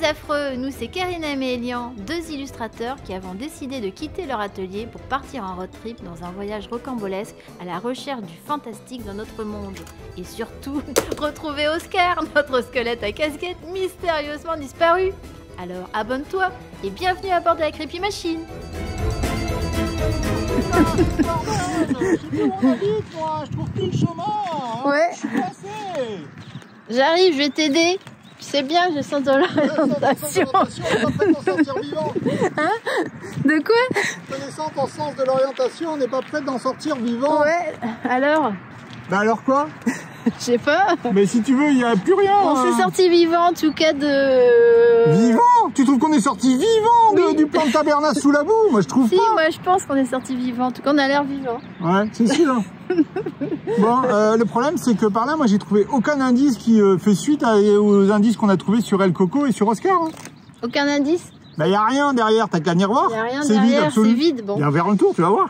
affreux, nous c'est Karina et Mélian, deux illustrateurs qui avons décidé de quitter leur atelier pour partir en road trip dans un voyage rocambolesque à la recherche du fantastique dans notre monde. Et surtout, retrouver Oscar, notre squelette à casquette mystérieusement disparu. Alors abonne-toi et bienvenue à bord de la Creepy Machine. Je trouve plus le chemin. Ouais. Je suis passé. J'arrive, je vais t'aider. Tu sais bien, je sens dans l'orientation. On n'est pas prêt d'en sortir vivant. Hein? De quoi? Connaissant ton sens de l'orientation, on n'est pas prêt d'en sortir vivant. Ouais, alors? Bah alors quoi? Je sais pas. Mais si tu veux, il n'y a plus rien. On s'est sorti vivant en tout cas de... Vivant? Tu trouves qu'on est sorti vivant du plan de tabernacle sous la boue? Moi je trouve si, pas. moi je pense qu'on est sorti vivant. En tout cas, on a l'air vivant. Ouais, c'est sûr. Bon, le problème c'est que par là, moi j'ai trouvé aucun indice qui fait suite aux indices qu'on a trouvés sur El Coco et sur Oscar. Hein. Aucun indice? Bah y a rien derrière, t'as qu'à venir voir. Y a rien c'est derrière, vide, absolu. c'est vide. Bon. Viens vers le tour, tu vas voir.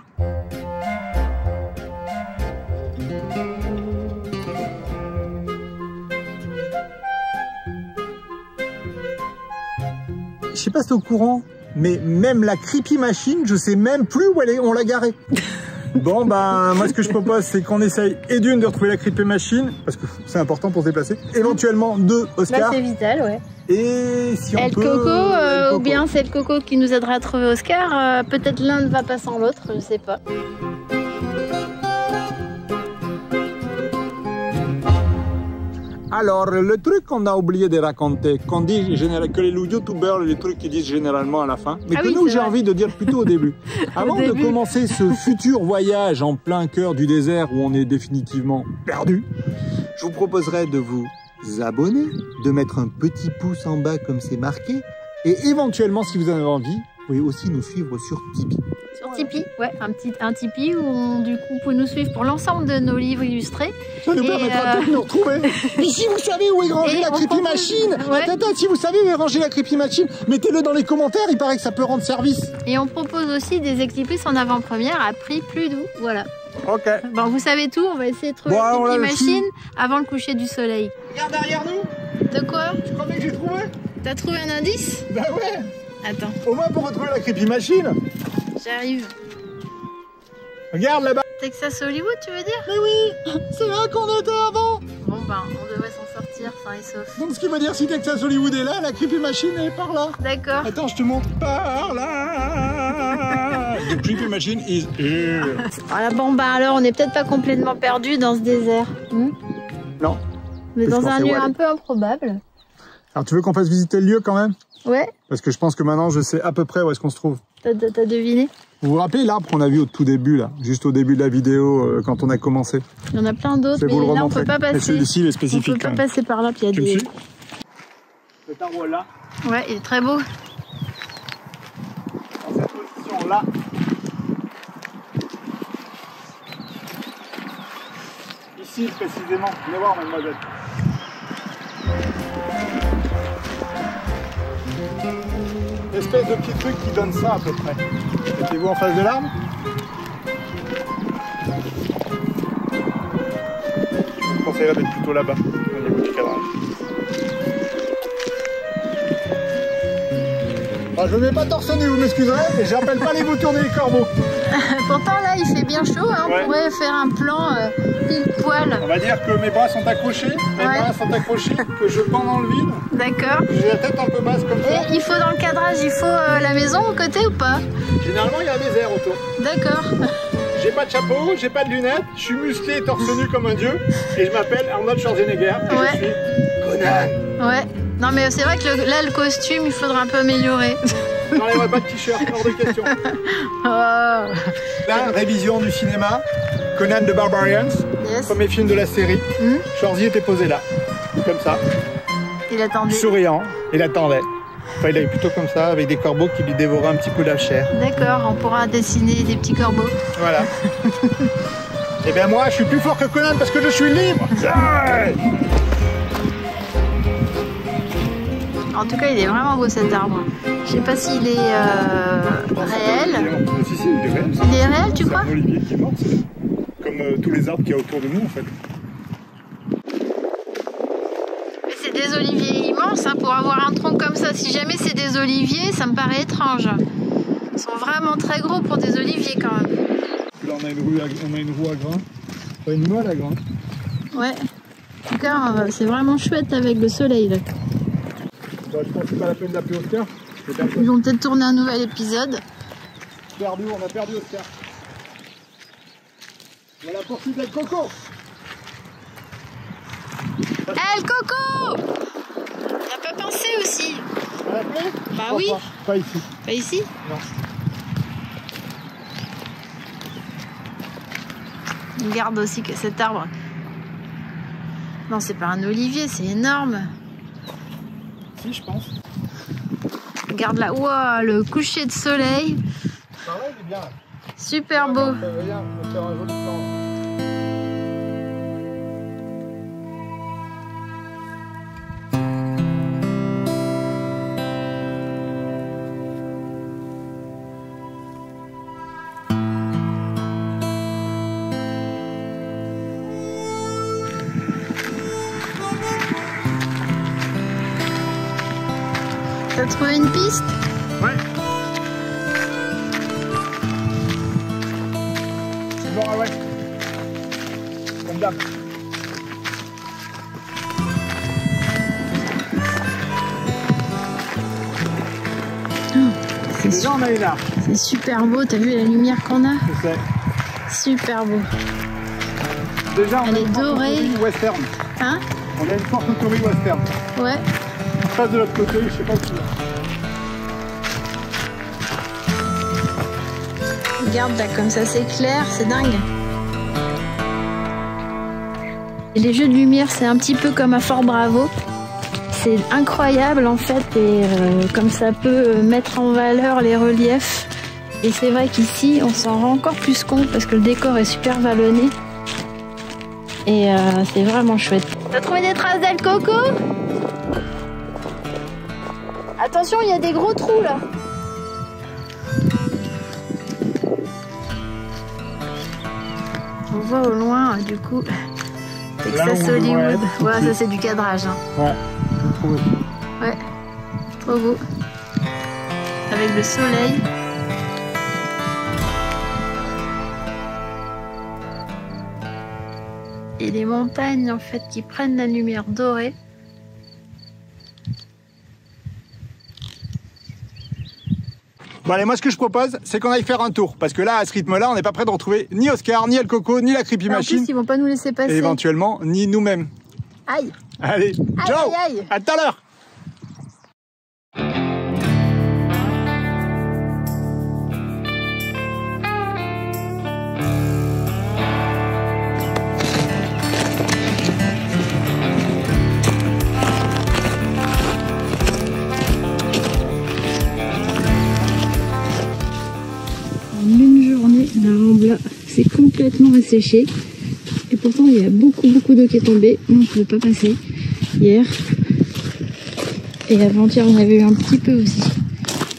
Je sais pas si t'es au courant, mais même la Creepy Machine, je sais même plus où elle est, on l'a garée. Bon, bah, moi, ce que je propose, c'est qu'on essaye, et d'une, de retrouver la Creepy Machine, parce que c'est important pour se déplacer. Éventuellement, deux, Oscar. Là, c'est vital, ouais. Et si on El peut... Coco, El Coco. ou bien c'est El Coco qui nous aidera à trouver Oscar. Peut-être l'un ne va pas sans l'autre, je sais pas. Alors, le truc qu'on a oublié de raconter, qu'on dit que les youtubeurs, les trucs qu'ils disent généralement à la fin, mais que oui, nous, j'ai vrai. envie de dire plutôt au début. Avant de commencer ce futur voyage en plein cœur du désert où on est définitivement perdu, je vous proposerai de vous abonner, de mettre un petit pouce en bas comme c'est marqué, et éventuellement, si vous en avez envie, vous pouvez aussi nous suivre sur Tipeee. Sur Tipeee, ouais, un Tipeee où du coup vous pouvez nous suivre pour l'ensemble de nos livres illustrés. Ça nous permettra de nous retrouver. Et si vous savez où est rangée la Creepy Machine, attends, si vous savez où est rangée la Creepy Machine, mettez-le dans les commentaires, il paraît que ça peut rendre service. Et on propose aussi des explications en avant-première à prix plus doux, voilà. Ok. Bon, vous savez tout, on va essayer de trouver Bon, la Creepy Machine avant le coucher du soleil. Regarde derrière nous. De quoi? Tu crois bien que j'ai trouvé? T'as trouvé un indice? Bah ouais. Attends, Au moins pour retrouver la Creepy Machine. j'arrive. Regarde là-bas. Texas Hollywood, tu veux dire? Mais oui, c'est là qu'on était avant. Bon ben, on devrait s'en sortir sain et sauf. Donc ce qui veut dire si Texas Hollywood est là, la Creepy Machine est par là. D'accord. Attends, je te montre par là. The Creepy Machine is here. Voilà, bon ben alors, on n'est peut-être pas complètement perdu dans ce désert. Non. On est Parce dans qu'on un sait où lieu aller. un peu improbable. Alors tu veux qu'on fasse visiter le lieu quand même? Ouais, Parce que je pense que maintenant je sais à peu près où est-ce qu'on se trouve. t'as deviné? Vous vous rappelez l'arbre qu'on a vu au tout début là, juste au début de la vidéo quand on a commencé? Il y en a plein d'autres, Je vais mais vous le là on remontrer. peut pas Mais passer. celui-ci il est On spécifique peut quand pas même. passer par là, puis il y a Tu me des... suis? Cet arbre là, Ouais, il est très beau. dans cette position là. Ici précisément, venez voir mademoiselle. Espèce de petit truc qui donne ça à peu près. Mettez-vous en face de l'arbre. Je vous conseillerais d'être plutôt là-bas, au niveau du cadrage. Alors, je ne vais pas torse nu, vous m'excuserez, mais j'appelle pas les vautours et les corbeaux. Pourtant là, il fait bien chaud, hein, Ouais. on pourrait faire un plan pile poil. On va dire que mes bras sont accrochés, que je pends dans le vide. D'accord. J'ai la tête un peu basse comme ça. Et il faut dans le cadrage, il faut la maison au côté ou pas? Généralement, il y a des airs autour. D'accord. J'ai pas de chapeau, j'ai pas de lunettes, je suis musclé et torse nu comme un dieu. Et je m'appelle Arnold Schwarzenegger. Et Ouais. je suis Conan. Ouais. Non mais c'est vrai que là, le costume, il faudra un peu améliorer. J'enlèverai pas de t-shirt, hors de question. Oh. Là, révision du cinéma. Conan the Barbarians, Yes. premier film de la série. Schwarzy était posé là, comme ça, Il attendait. souriant. Il attendait. Enfin, il est plutôt comme ça, avec des corbeaux qui lui dévoraient un petit peu la chair. D'accord, on pourra dessiner des petits corbeaux. Voilà. Et bien moi, je suis plus fort que Conan parce que je suis libre. Ouais. En tout cas, il est vraiment beau cet arbre. Je sais pas s'il est réel. Si, si, il est réel. Il est réel, tu crois? C'est un olivier qui est mort, c'est comme tous les arbres qu'il y a autour de nous en fait. Mais c'est des des oliviers immenses hein, pour avoir un tronc comme ça. Si jamais c'est des oliviers, ça me paraît étrange. Ils sont vraiment très gros pour des oliviers quand même. Là on a une roue à grains. Pas une moelle à grains. Ouais. En tout cas, c'est vraiment chouette avec le soleil là. Bon, je pense que c'est pas la peine d'appeler Oscar. Ils vont peut-être tourner un nouvel épisode. On a perdu Oscar. On va la poursuite avec Coco. El Coco! On n'a pas pensé aussi. On l'a appelé? Bah oui. Pas ici. Pas ici? Non. Regarde aussi que cet arbre. Non, c'est pas un olivier, c'est énorme. Si, je pense. Regarde là, wow, le coucher de soleil. Par là, il est bien. Super beau. Regarde, on va faire un joli plan. T'as trouvé une piste? Ouais. C'est bon, ouais. Comme d'hab. C'est super beau, t'as vu la lumière qu'on a? Je sais. Super beau. Déjà, on Elle a est une dorée. forte western. Hein? On a une forte autoroute western. Ouais. On passe de l'autre côté, je sais pas où. Regarde là, comme ça c'est clair, c'est dingue. Et les jeux de lumière, c'est un petit peu comme à Fort Bravo. C'est incroyable en fait, et comme ça peut mettre en valeur les reliefs. Et c'est vrai qu'ici, on s'en rend encore plus compte parce que le décor est super vallonné. Et c'est vraiment chouette. T'as trouvé des traces d'El Coco? Attention, il y a des gros trous là. On voit au loin, du coup, Texas Hollywood. Ouais, ça c'est du cadrage. Hein. Ouais, je trouve aussi. Ouais, trop beau. Avec le soleil. Et les montagnes en fait qui prennent la lumière dorée. Bon allez, moi ce que je propose, c'est qu'on aille faire un tour. Parce que là, à ce rythme-là, on n'est pas prêt de retrouver ni Oscar, ni El Coco, ni la Creepy Machine. En plus, ils vont pas nous laisser passer. Et éventuellement, ni nous-mêmes. Aïe. Allez, Aïe, ciao, aïe, aïe. à tout à l'heure. La rampe là, c'est complètement asséché. Et pourtant, il y a beaucoup d'eau qui est tombée. On ne pouvait pas passer hier. Et avant-hier, on avait eu un petit peu aussi.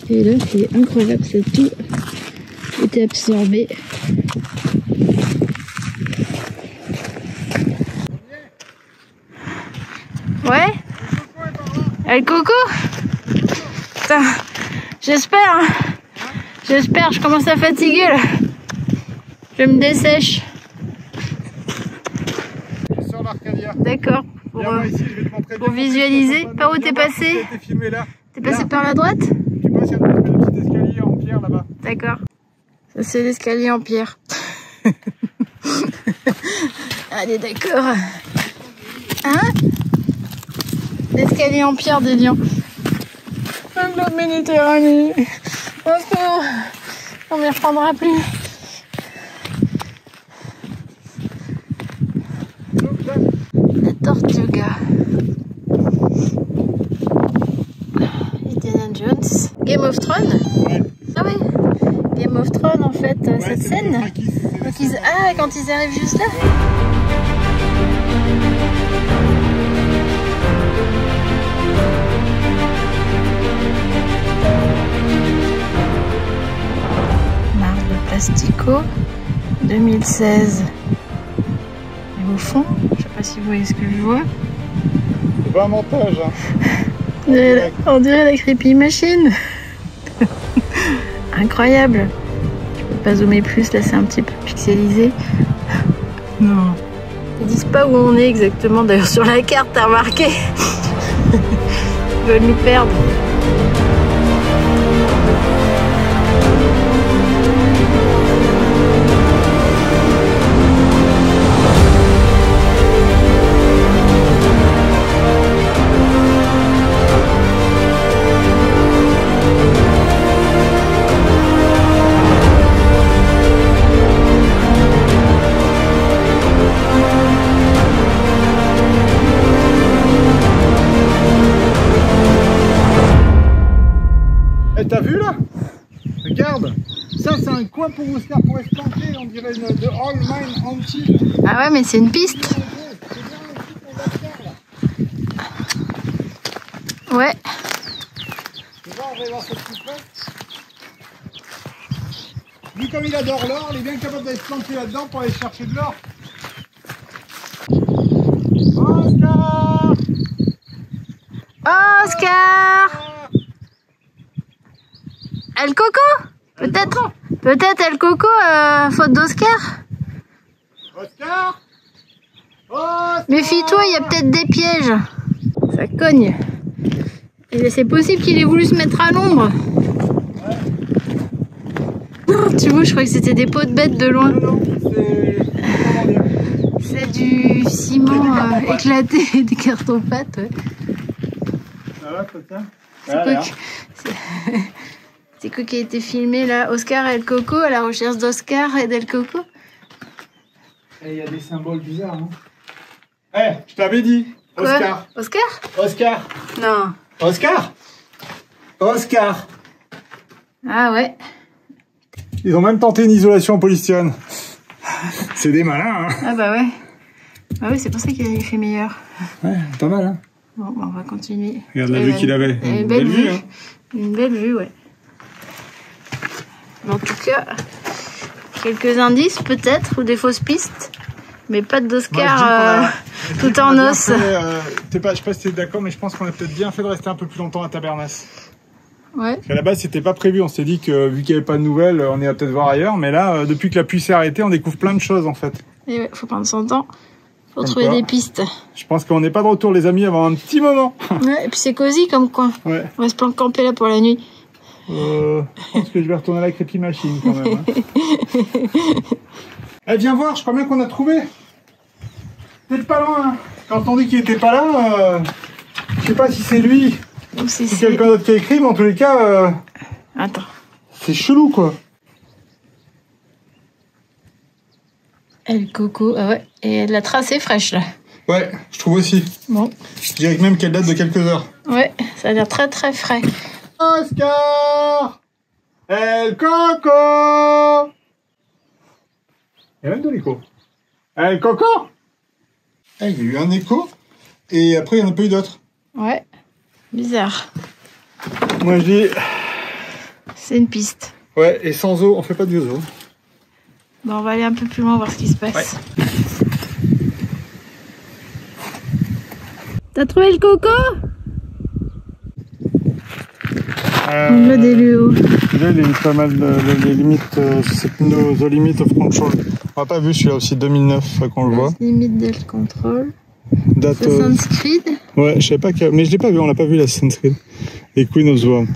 Et là, c'est incroyable, ça a tout été absorbé. Ouais? El Coco? Putain, j'espère. J'espère, je commence à fatiguer là. Je me dessèche. Sur l'Arcadia. D'accord. Pour visualiser. Par où t'es passé? T'es passé par la droite? Tu passes, il y a un petit escalier en pierre là-bas. D'accord. Ça c'est l'escalier en pierre. Allez, d'accord. Hein? L'escalier en pierre des lions. La Méditerranée. On ne reprendra plus. La Tortuga. Indiana Jones. Game of Thrones? Ouais. Ah oui. Game of Thrones en fait, ouais, cette scène. Quand ils arrivent juste là. Plastico 2016. Et au fond, je sais pas si vous voyez ce que je vois. pas un montage. Hein. On dirait la creepy machine. Incroyable. Je peux pas zoomer plus, là c'est un petit peu pixelisé. Non. Ils disent pas où on est exactement, d'ailleurs sur la carte t'as remarqué. Ils veulent nous perdre. T'as vu là? Regarde, ça c'est un coin pour Oscar pour se planter, on dirait une de All Mine Anti. Ah ouais, mais c'est une piste. Ouais. Tu vois, on va voir cette petite fête. Lui comme il adore l'or, il est bien capable d'aller se planter là-dedans pour aller chercher de l'or. Oscar! Oscar! El Coco? Peut-être El Coco, faute d'Oscar? Oscar? Oscar! Méfie-toi, il y a peut-être des pièges. Ça cogne. Et c'est possible qu'il ait voulu se mettre à l'ombre. Ouais. Tu vois, je croyais que c'était des pots de bêtes de loin. Non, c'est du ciment éclaté, des cartons-pâtes. Ouais. Ça va, ça tient? C'est quoi qui a été filmé là? Oscar et El Coco, à la recherche d'Oscar et d'El Coco. Et il y a des symboles bizarres, hein. Eh, je t'avais dit, Oscar. Quoi? Oscar? Oscar. Non. Oscar. Oscar. Ah ouais. Ils ont même tenté une isolation en polystyrène. C'est des malins, hein. Ah bah ouais. Ah oui, c'est pour ça qu'il fait meilleur. Ouais, pas mal, hein. Bon, bah on va continuer. Regarde la vue qu'il avait. Une belle vue. Hein. Une belle vue, ouais. En tout cas, quelques indices peut-être, ou des fausses pistes, mais pas d'Oscar tout en os. Je sais pas si t'es d'accord, mais je pense qu'on a peut-être bien fait de rester un peu plus longtemps à Tabernas. Ouais. Parce qu'à la base, c'était pas prévu. On s'est dit que vu qu'il n'y avait pas de nouvelles, on irait peut-être voir ailleurs. Mais là, depuis que la pluie s'est arrêtée, on découvre plein de choses en fait. Et ouais, faut prendre son temps. Faut trouver des pistes. Je pense qu'on n'est pas de retour, les amis, avant un petit moment. Ouais, et puis c'est cosy comme coin. Ouais. On va se camper là pour la nuit. Je pense que je vais retourner à la creepy machine quand même. Hein. Eh, viens voir, je crois bien qu'on a trouvé. Peut-être pas loin. Hein. Quand on dit qu'il était pas là, je sais pas si c'est lui ou si c'est quelqu'un d'autre qui a écrit, mais en tous les cas, attends. C'est chelou quoi. El Coco, ah ouais, et la trace est fraîche là. Ouais, je trouve aussi. Bon. Je dirais même qu'elle date de quelques heures. Ouais, ça a l'air très très frais. Oscar! El Coco! Il y a même de l'écho. El Coco! Eh, il y a eu un écho, et après il n'y en a pas eu d'autres. Ouais, bizarre. Moi je dis... C'est une piste. Ouais, et sans eau, on fait pas de eau. Bon, on va aller un peu plus loin voir ce qui se passe. Ouais. T'as trouvé le coco? On l'a délué. Là, il y a eu pas mal de limites, c'est nos limites of control. On n'a pas vu celui-là aussi, 2009, faut qu'on le voit. Limite del control. Date. Assassin's Creed. Ouais, je sais pas, mais je l'ai pas vu, on l'a pas vu l'Assassin's Creed. Et Queen of Swarm.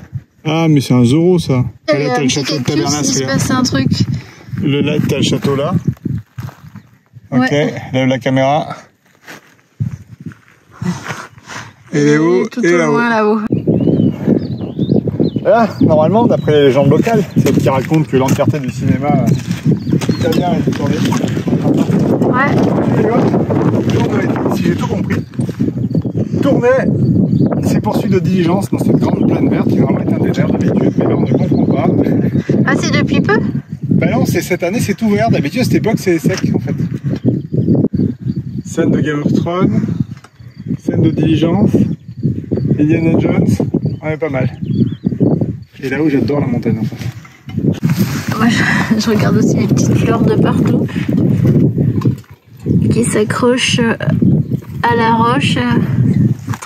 Ah, mais c'est un Zorro ça. Là, t'as le château de Tabernas. Il se passe un truc. Le light, t'as le château là. Ok, ouais. Lève la caméra. Et les hauts, tout au loin là-haut. Là, normalement, d'après les légendes locales, c'est ce qui raconte que l'entièreté du cinéma italien est tourné. Ouais. Si j'ai tout compris, tournait ses poursuites de diligence dans cette grande plaine verte qui normalement est un désert d'habitude, mais là on ne comprend pas. Ah, c'est depuis peu? Bah non, c'est cette année, c'est ouvert. D'habitude, à cette époque, c'est sec en fait. Scène de Game of Thrones, scène de diligence, Indiana Jones, ouais, pas mal. Et là où j'adore la montagne en fait. Ouais, je regarde aussi les petites fleurs de partout qui s'accrochent à la roche.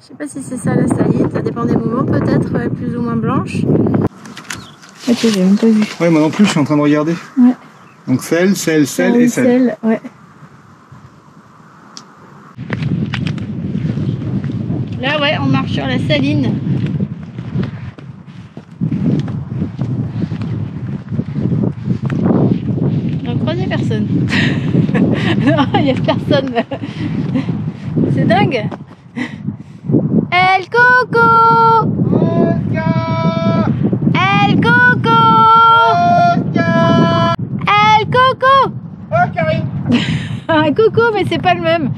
Je sais pas si c'est ça la saline, ça dépend des moments peut-être, ouais, plus ou moins blanche. Ok, j'ai même pas vu. Ouais, moi non plus, je suis en train de regarder. Ouais. Donc sel, sel, sel et sel. Ouais. Là, ouais, on marche sur la saline. On a croisé personne. Non, il n'y a personne. C'est dingue. El Coco! Oscar! El Coco! Oscar! El Coco! Oh, Karine! Un coco, mais c'est pas le même.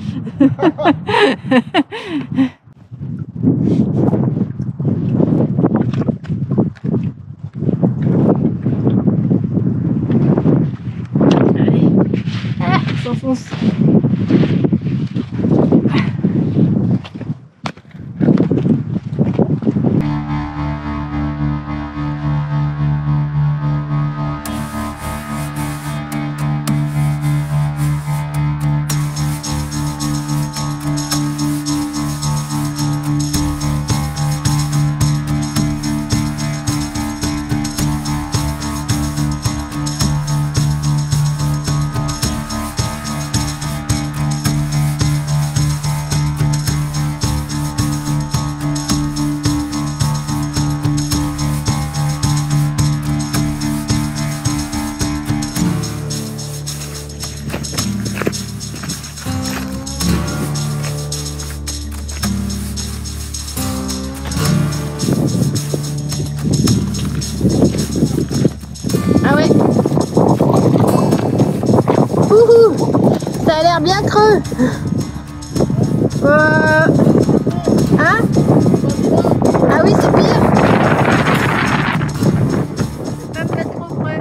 Allez. Ah, on s'enfonce. Ah ouais. Ouhou, ça a l'air bien creux. Hein? Ah oui, c'est pire. C'est pas peut-être trop près.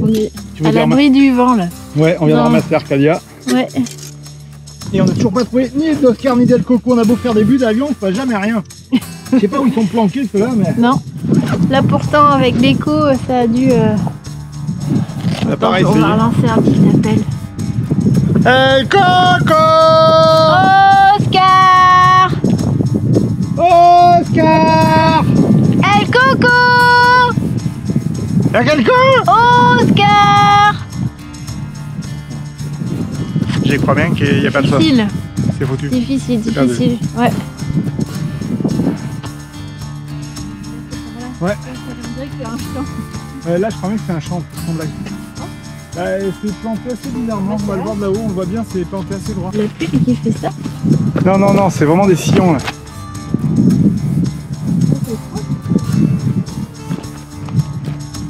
On est à l'abri du vent là. Ouais, on vient de Non. ramasser Arcadia. Ouais. Et on n'a toujours pas trouvé ni d'Oscar ni d'El Coco. On a beau faire des buts d'avion, on ne voit jamais rien. Je sais pas où ils sont planqués ceux-là, mais. Non. Là pourtant avec l'écho ça a dû. On a pas on essayé. va relancer un petit appel. El Coco! Oscar! Oscar! El Coco! Y'a quelqu'un? Oscar! J'y crois bien qu'il n'y a pas de ça. Difficile, C'est foutu. difficile, perdu. difficile. Ouais. Ouais. On dirait qu'il y a un champ. Là, je crois bien que c'est un champ, sans blague. C'est planté assez bizarrement. On va le voir de là-haut, on le voit bien, c'est planté assez droit. La pluie qui fait ça. Non, non, non, c'est vraiment des sillons là.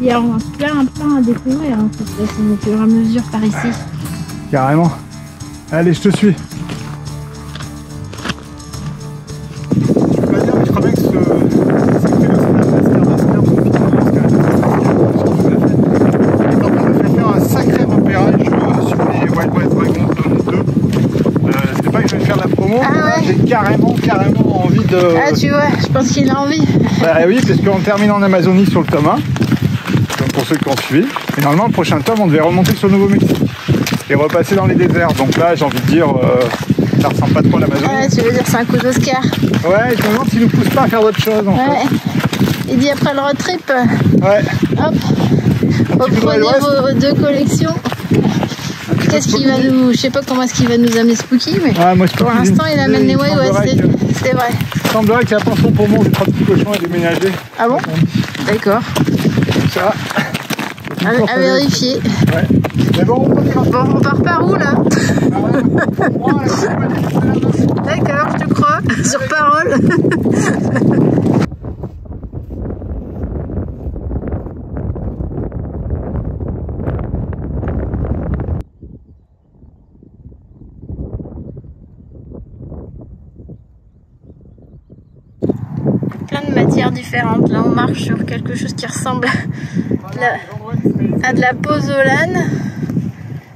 Il y a plein à découvrir hein, de toute façon, au fur et à mesure par ici. Carrément. Allez, je te suis. Je peux pas dire, mais je crois bien que ce on a fait faire un sacré repérage sur les Wild West Dragons Zone 2. C'est pas que je vais faire de la promo, Ah ouais. j'ai carrément envie de... Ah tu vois, je pense qu'il a envie. Bah oui, parce qu'en terminant en Amazonie sur le tome 1, donc pour ceux qui ont suivi, et normalement le prochain tome on devait remonter sur le Nouveau-Mexique et repasser dans les déserts. Donc là j'ai envie de dire, ça ressemble pas trop à l'Amazonie. Ouais, tu veux dire c'est un coup d'Oscar. Ouais, je me demande s'il nous pousse pas à faire d'autres choses en Ouais. Il dit après le road trip, fait. Ouais. hop, Un petit peu de reprenez Wild West. vos deux collections. Qu'est-ce qu'il va nous... Je sais pas comment est-ce qu'il va nous amener Spooky, mais Ouais, moi, pour l'instant il amène les Wild West, c'est vrai. Il semblerait que la pension pour moi, j'ai 3 petits cochons à déménager. Ah bon? D'accord. Ça. À vérifier. Ouais. Mais bon, on ira. Bon, on part par où là? D'accord, je te crois, sur parole. plein de matières différentes. Là, on marche sur quelque chose qui ressemble à de la pozzolane.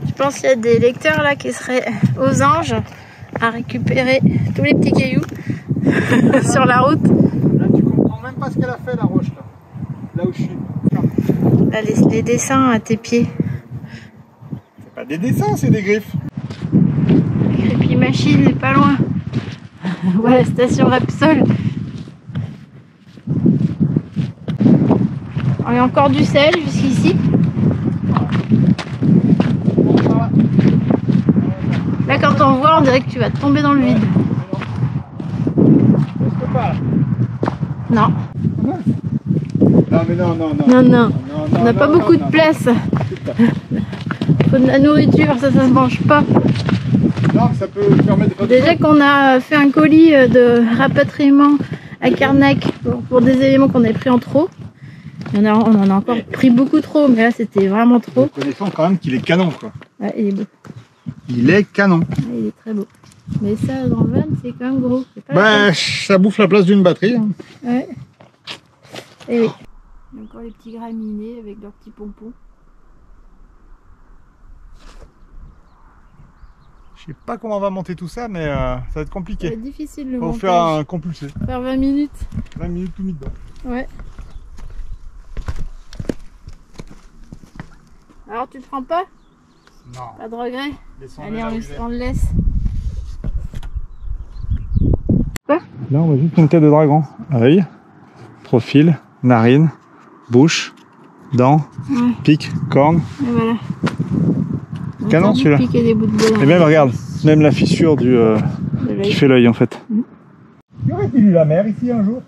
Je pense qu'il y a des lecteurs là qui seraient aux anges à récupérer tous les petits cailloux sur la route. Là, tu comprends même pas ce qu'elle a fait, la roche, là où je suis. Là, les dessins à tes pieds. C'est pas des dessins, c'est des griffes. La Creepy Machine est pas loin. Ouais, la station Repsol. Il y a encore du sel jusqu'ici. Là, quand on voit, on dirait que tu vas tomber dans le vide. Non. Non, mais non. Non. On n'a pas beaucoup de place. Faut de la nourriture, ça se mange pas. Non, ça peut permettre de... Déjà qu'on a fait un colis de rapatriement à Carnac pour des éléments qu'on avait pris en trop. On en a encore pris beaucoup trop, mais là c'était vraiment trop. Connaissant quand même qu'il est canon, quoi. Ouais, il est beau. Il est canon. Ouais, il est très beau. Mais ça, dans le van, c'est quand même gros. Bah, ça bouffe la place d'une batterie. Hein. Ouais. Et oui. Il y a encore les petits graminées avec leurs petits pompons. Je sais pas comment on va monter tout ça, mais ça va être compliqué. Ça va être difficile le Faut montage. faire un compulsé. Faire 20 minutes. 20 minutes tout mis dedans. Ouais. Alors tu te prends pas? Non. Pas de regret? Allez, Allez, on le laisse. Là, on voit juste une tête de dragon. Œil, profil, narine, bouche, dents, pic, corne. Et voilà. Canon celui-là. Et même, regarde, même la fissure qui fait l'œil en fait. Y aurait-il eu la mer ici un jour?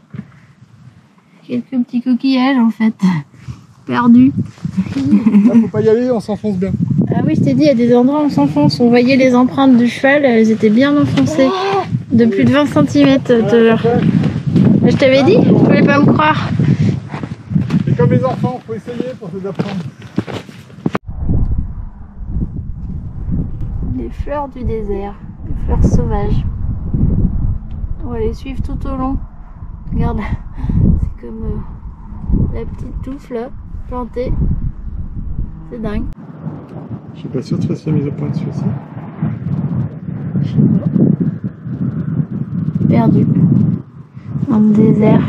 Quelques petits coquillages en fait. Perdus. Là, faut pas y aller, on s'enfonce bien. Ah oui, je t'ai dit, il y a des endroits où on s'enfonce. On voyait les empreintes du cheval, elles étaient bien enfoncées. De plus de 20 cm. Je t'avais dit, tu voulais pas me croire. C'est comme les enfants, faut essayer pour se apprendre. Les fleurs du désert, les fleurs sauvages. On va les suivre tout au long. Regarde, c'est comme la petite touffe là, plantée. C'est dingue. Je suis pas sûr que tu fasses la mise au point dessus aussi. Je sais pas. Perdu dans le désert.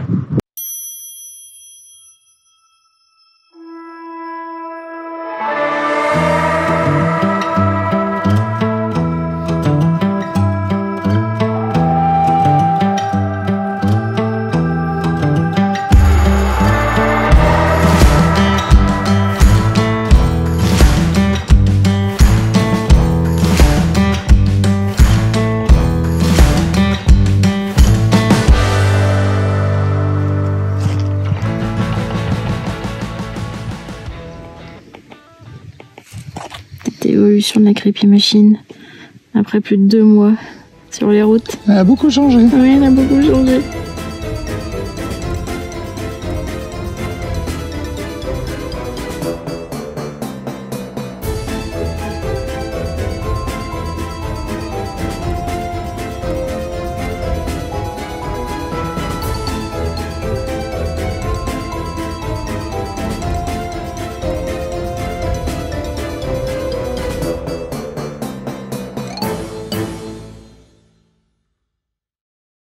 Évolution de la Creepy Machine après plus de 2 mois sur les routes. Elle a beaucoup changé. Oui, elle a beaucoup changé.